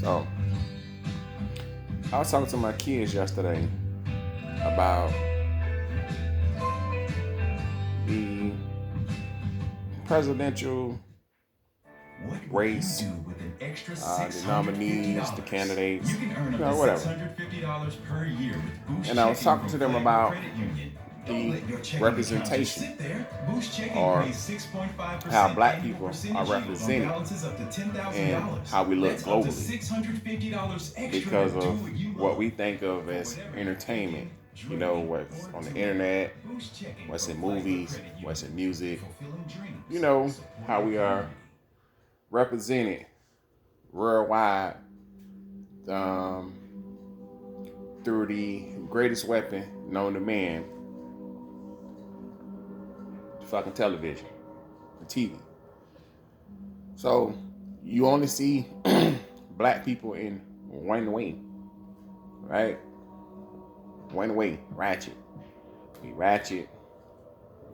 So I was talking to my kids yesterday about the presidential What would you race, do with an extra the nominees, the $650? candidates, You can earn you up to know, whatever. $650 per year with Boost And I was Checking talking from to them Flagle about Credit Union. Don't the let your checking account just representation sit there. Boost Checking or pays how 6.5% black annual people are percentage yield on represented balances up to and $10,000. how we look That's up to globally $650 extra to because do of what you what love. we think of For as whatever you're entertainment. thinking, You know, dreaming, what's or on the doing, internet, Boost Checking what's from in Flagle movies, Credit what's Union. in music, Fulfilling you dreams, know, how supporting we are community. represented worldwide um, through the greatest weapon known to man, fucking television, the TV. So you only see black people in one way, right? One way, ratchet. We ratchet,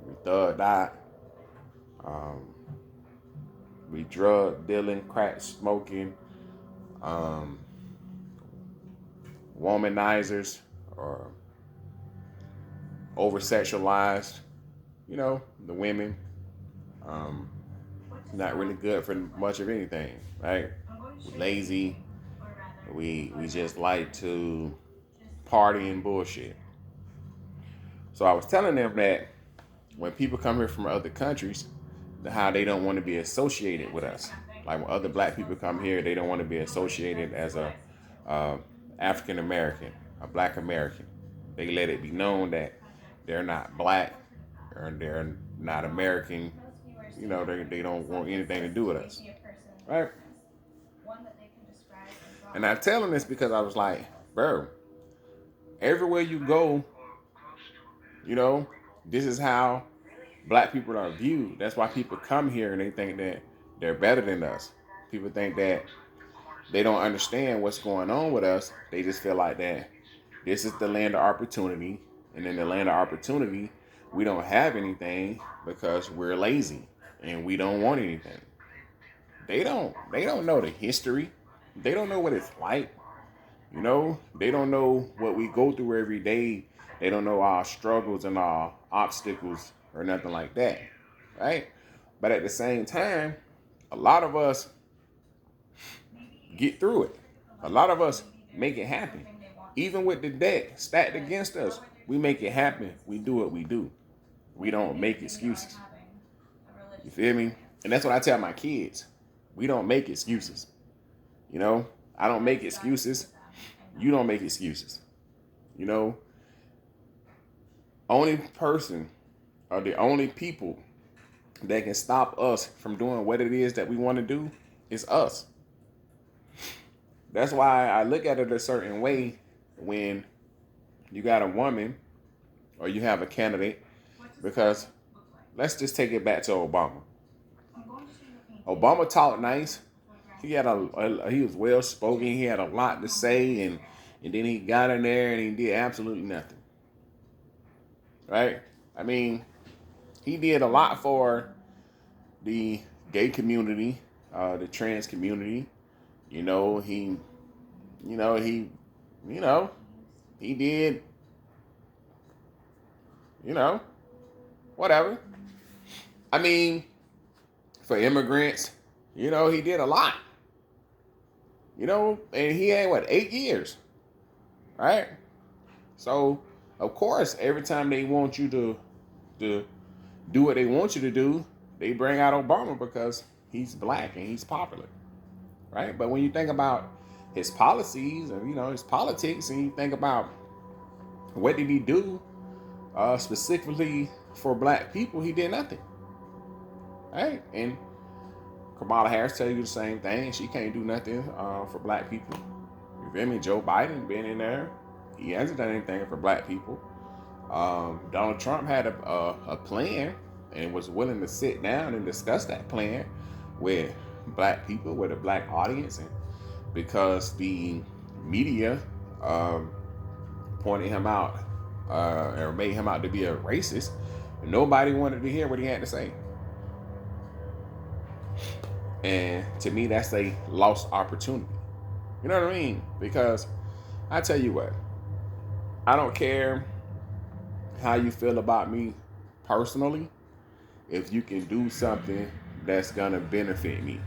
we thug out, um, we drug dealing, crack smoking, um, womanizers, or over sexualized, you know, the women. Um, not really good for much of anything, right? We're lazy. We just like to party and bullshit. So I was telling them that when people come here from other countries, how they don't want to be associated with us. Like when other black people come here, they don't want to be associated as a uh, African American, a Black American. They let it be known that they're not black or they're not American. You know, they don't want anything to do with us, right? And I tell them this because I was like, bro, everywhere you go, you know, this is how black people are viewed. That's why people come here and they think that they're better than us. People think that they don't understand what's going on with us. They just feel like that this is the land of opportunity. And in the land of opportunity, we don't have anything because we're lazy and we don't want anything. They don't know the history. They don't know what it's like. You know, they don't know what we go through every day. They don't know our struggles and our obstacles or nothing like that. Right? But at the same time, a lot of us get through it. A lot of us make it happen. Even with the debt stacked against us, we make it happen. We do what we do. We don't make excuses. You feel me? And that's what I tell my kids. We don't make excuses. You know, I don't make excuses. You don't make excuses. You know, only person or the only people that can stop us from doing what it is that we want to do is us. That's why I look at it a certain way when you got a woman or you have a candidate, because let's just take it back to Obama. Obama talked nice. He had he was well spoken. He had a lot to say, and then he got in there and he did absolutely nothing. Right? I mean, he did a lot for the gay community, the trans community. You know, you know, he, you know, he did, you know, whatever. I mean, for immigrants, you know, he did a lot. You know, and he had what, 8 years, right? So, of course, every time they want you to do what they want you to do, they bring out Obama because he's black and he's popular, right? But when you think about his policies and you know his politics, and you think about what did he do specifically for black people, he did nothing, right? And Kamala Harris tell you the same thing. She can't do nothing for black people. You feel me? Joe Biden been in there. He hasn't done anything for black people. Donald Trump had a plan and was willing to sit down and discuss that plan with black people, with a black audience, and because the media um, pointed him out or made him out to be a racist, nobody wanted to hear what he had to say. And to me, that's a lost opportunity. You know what I mean? Because I tell you what, I don't care how you feel about me personally if you can do something that's gonna benefit me.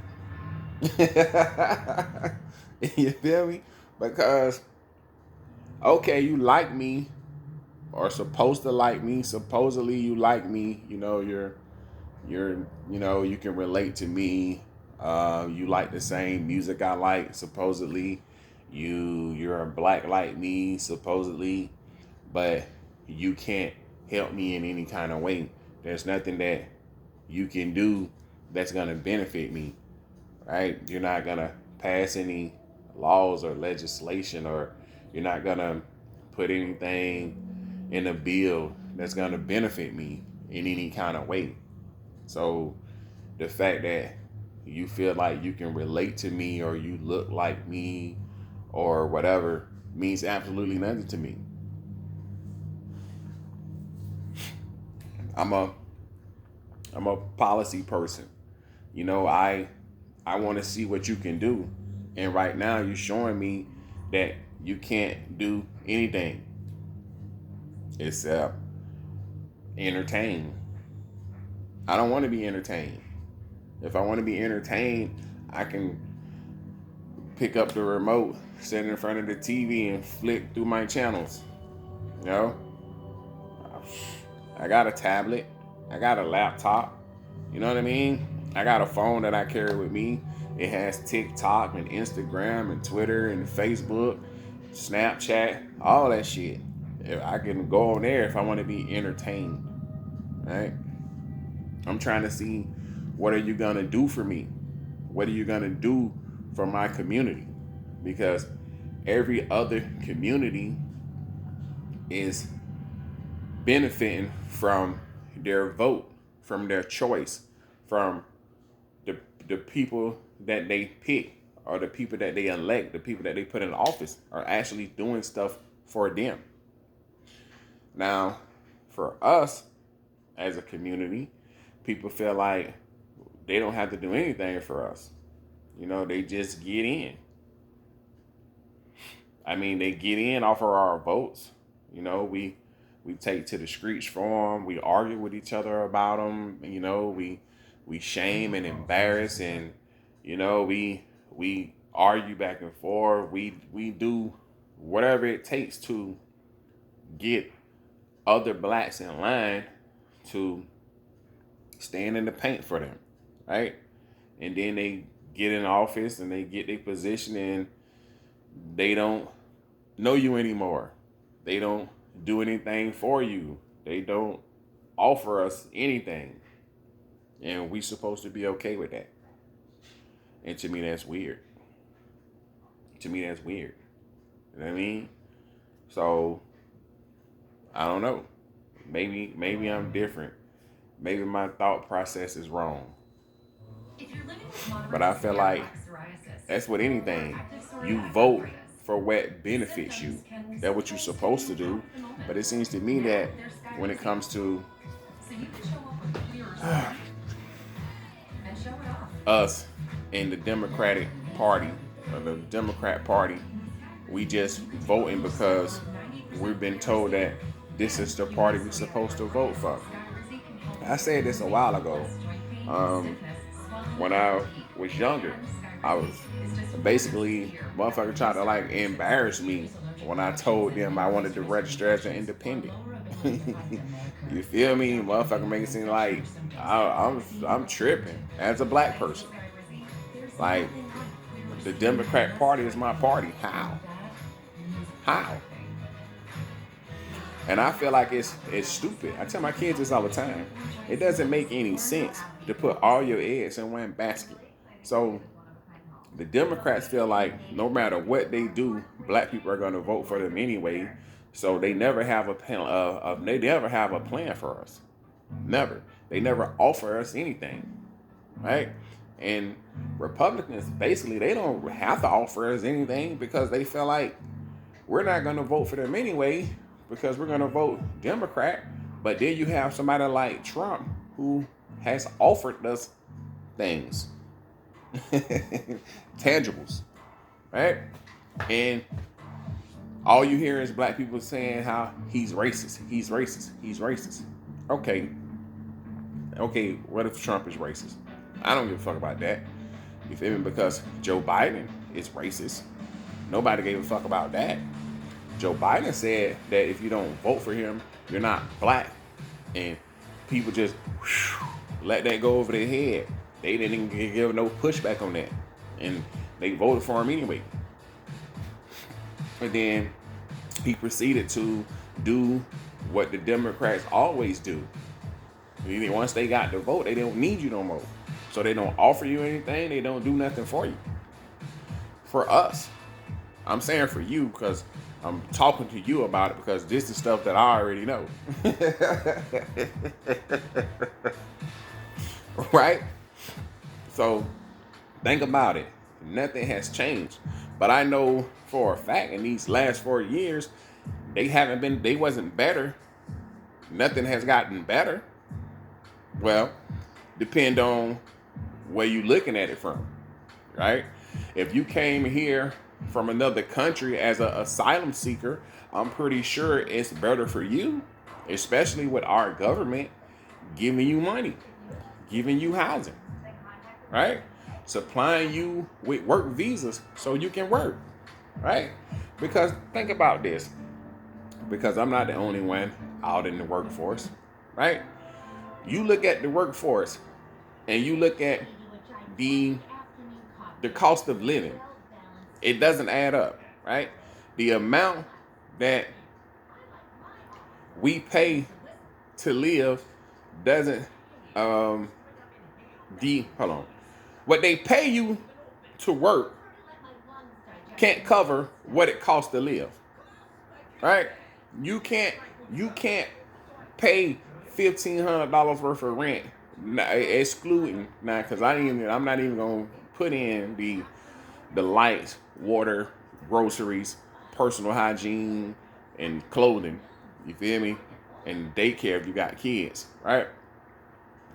You feel me? Because okay, you like me or supposed to like me. Supposedly you like me. You know, you're you know, you can relate to me. You like the same music I like, supposedly. You're a black like me, supposedly, but you can't help me in any kind of way. There's nothing that you can do that's gonna benefit me, right? You're not gonna pass any laws or legislation, or you're not gonna put anything in a bill that's gonna benefit me in any kind of way. So the fact that you feel like you can relate to me or you look like me or whatever means absolutely nothing to me. I'm a I'm a policy person. You know, I want to see what you can do. And right now you're showing me that you can't do anything except entertain. I don't want to be entertained. If I want to be entertained, I can pick up the remote, sit in front of the TV and flick through my channels. You know, I got a tablet, I got a laptop. You know what I mean? I got a phone that I carry with me. It has TikTok and Instagram and Twitter and Facebook, Snapchat, all that shit. I can go on there if I want to be entertained. Right? I'm trying to see, what are you gonna do for me? What are you gonna do for my community? Because every other community is benefiting from their vote, from their choice, from the the people that they pick or the people that they elect, the people that they put in office are actually doing stuff for them. Now, for us as a community, people feel like they don't have to do anything for us. You know, they just get in. I mean, they get in off of our votes. You know, we take to the streets for them. We argue with each other about them. You know, we shame and embarrass, and you know, we argue back and forth. We do whatever it takes to get other blacks in line to stand in the paint for them, right? And then they get in office and they get their position, and they don't know you anymore. They don't do anything for you. They don't offer us anything. And we supposed to be okay with that. And to me, that's weird. To me, that's weird. You know what I mean? So, I don't know. Maybe I'm different. Maybe my thought process is wrong. But I feel like that's with anything. You vote for what benefits you. That's what you're supposed to do. But it seems to me that when it comes to us in the Democratic Party or the Democrat Party, we just voting because we've been told that this is the party we're supposed to vote for. I said this a while ago. When I was younger, I was basically, motherfucker tried to like embarrass me when I told them I wanted to register as an independent. You feel me? Motherfucker make it seem like I'm tripping as a black person. Like, the Democrat Party is my party. How? How? And I feel like it's stupid. I tell my kids this all the time. It doesn't make any sense to put all your eggs in one basket. So the Democrats feel like no matter what they do, black people are going to vote for them anyway. So they never have a plan. They never have a plan for us. Never. They never offer us anything, right? And Republicans basically, they don't have to offer us anything because they feel like we're not going to vote for them anyway because we're going to vote Democrat. But then you have somebody like Trump who has offered us things, tangibles, right? And all you hear is black people saying how he's racist, he's racist, he's racist. Okay, okay, what if Trump is racist? I don't give a fuck about that. You feel me? Because Joe Biden is racist. Nobody gave a fuck about that. Joe Biden said that if you don't vote for him, you're not black. And people just let that go over their head. They didn't give no pushback on that. And they voted for him anyway. And then he proceeded to do what the Democrats always do. Once they got the vote, they don't need you no more. So they don't offer you anything. They don't do nothing for you. For us, I'm saying for you because I'm talking to you about it because this is stuff that I already know. Right? So think about it. Nothing has changed. But I know for a fact in these last 4 years, they wasn't better. Nothing has gotten better. Well, depend on where you looking at it from, right? If you came here from another country as an asylum seeker, I'm pretty sure it's better for you, especially with our government giving you money, giving you housing, right? Supplying you with work visas so you can work, right? Because think about this, because I'm not the only one out in the workforce, right? You look at the workforce and you look at the cost of living, it doesn't add up, right? The amount that we pay to live doesn't hold on. What they pay you to work can't cover what it costs to live. Right? You can't pay $1,500 worth of rent, excluding now, because I'm not even gonna put in the lights, water, groceries, personal hygiene, and clothing. You feel me? And daycare if you got kids, right?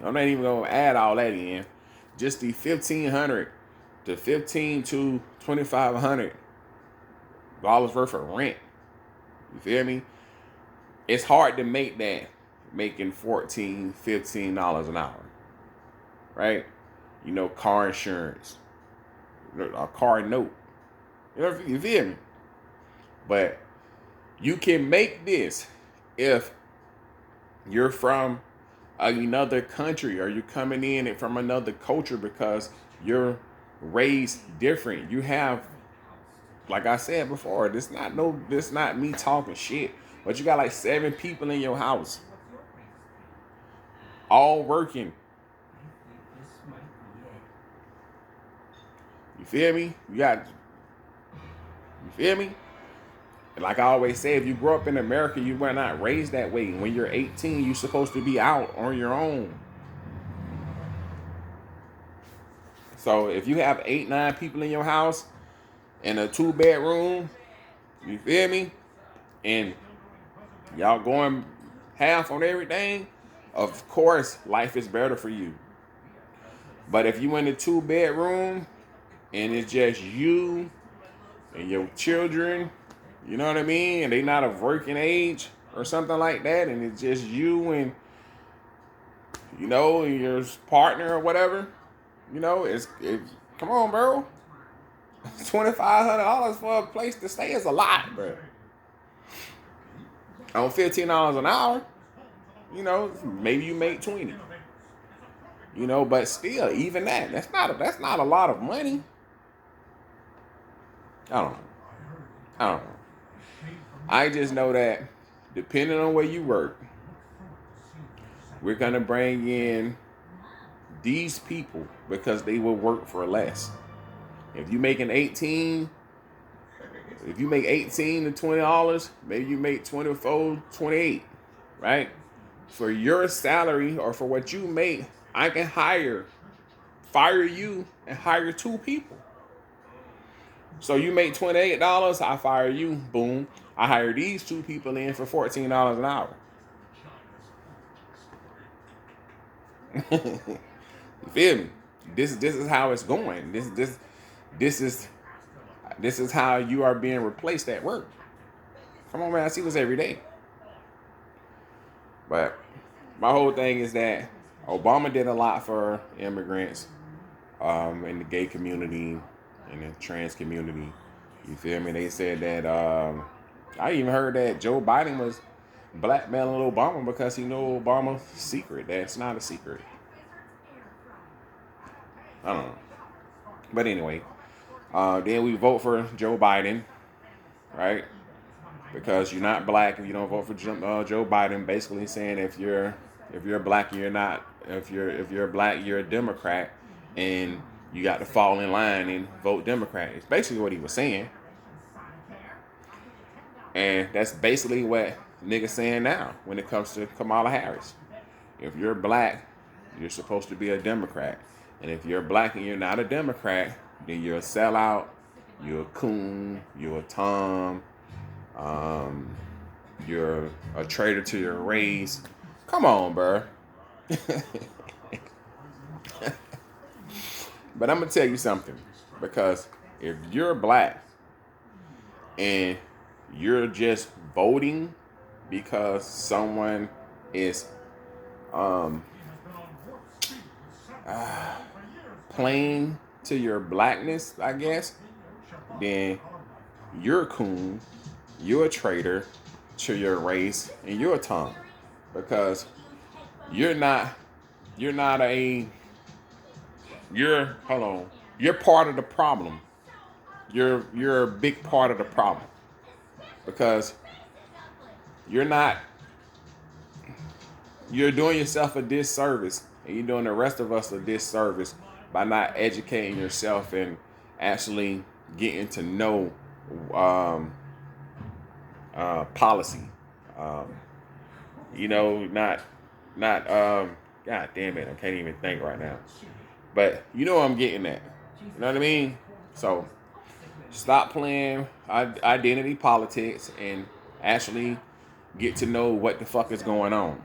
I'm not even gonna add all that in. Just the $1,500 to $2,500 worth of rent. You feel me? It's hard to make that making $14, $15 an hour, right? You know, car insurance, a car note. You feel me? But you can make this if you're from another country or you're coming in from another culture because you're raised different. You have, like I said before, this not me talking shit, but you got like 7 people in your house, all working. You feel me? You feel me? And like I always say, if you grow up in America, you were not raised that way. When you're 18, you're supposed to be out on your own. So if you have 8, 9 people in your house in a 2-bedroom, you feel me? And y'all going half on everything, of course, life is better for you. But if you in a 2-bedroom and it's just you and your children, you know what I mean? And they not of working age or something like that, and it's just you and, you know, your partner or whatever, you know, it's come on, bro. $2,500 for a place to stay is a lot, bro. On $15 an hour, you know, maybe you make 20. You know, but still, even that's not a lot of money. I don't know. I just know that depending on where you work, we're gonna bring in these people because they will work for less. If you make 18 to $20, maybe you make 24, 28, right? For your salary or for what you make, I can fire you and hire 2 people. So you make $28, I fire you, boom. I hire these 2 people in for $14 an hour. You feel me? This is how it's going. This is This is how you are being replaced at work. Come on, man. I see this every day. But my whole thing is that Obama did a lot for immigrants, in the gay community, in the trans community. You feel me? They said that I even heard that Joe Biden was blackmailing Obama because he knew Obama's secret. That's not a secret. I don't know. But anyway, then we vote for Joe Biden, right? Because you're not black if you don't vote for Joe Biden. Basically saying if you're black, you're not. If you're black, you're a Democrat, and you got to fall in line and vote Democrat. It's basically what he was saying, and that's basically what niggas saying now when it comes to Kamala Harris. If you're black, you're supposed to be a Democrat, and if you're black and you're not a Democrat, then you're a sellout, you're a coon, you're a Tom. You're a traitor to your race. Come on, bro. But I'm gonna tell you something, because if you're black and you're just voting because someone is playing to your blackness, I guess, then you're a coon. You're a traitor to your race, and you're a Tom, because you're part of the problem. You're a big part of the problem, because you're doing yourself a disservice, and you're doing the rest of us a disservice by not educating yourself and actually getting to know policy. God damn it, I can't even think right now. But you know what I'm getting at. You know what I mean? So stop playing identity politics and actually get to know what the fuck is going on.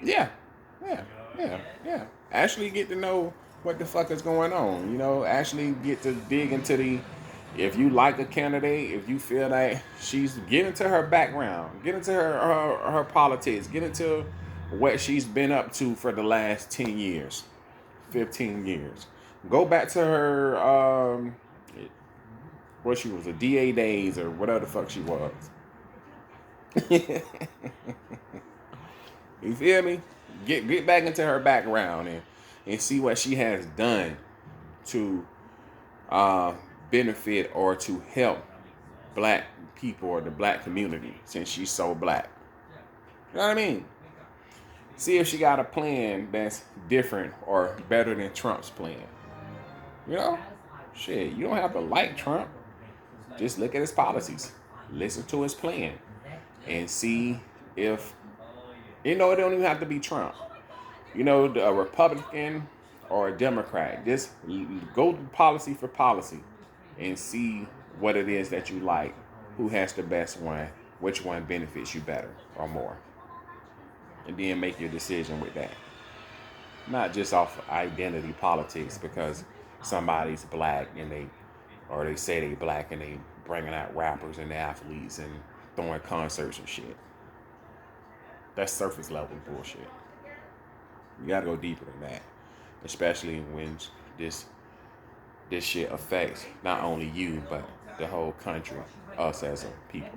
Yeah. Actually get to know what the fuck is going on. Actually get to dig into if you like a candidate, if you feel like get into her background, get into her politics, get into what she's been up to for the last 10 years, 15 years. Go back to her, what she was, a DA days or whatever the fuck she was. You feel me? Get back into her background and see what she has done to benefit or to help black people or the black community since she's so black. You know what I mean? See if she got a plan that's different or better than Trump's plan. Shit, you don't have to like Trump. Just look at his policies. Listen to his plan. And see if, it don't even have to be Trump. A Republican or a Democrat. Just go policy for policy and see what it is that you like. Who has the best one? Which one benefits you better or more? And then make your decision with that. Not just off identity politics because somebody's black and they say they black and they bringing out rappers and athletes and throwing concerts and shit. That's surface level bullshit. You gotta go deeper than that. Especially when this shit affects not only you, but the whole country, us as a people.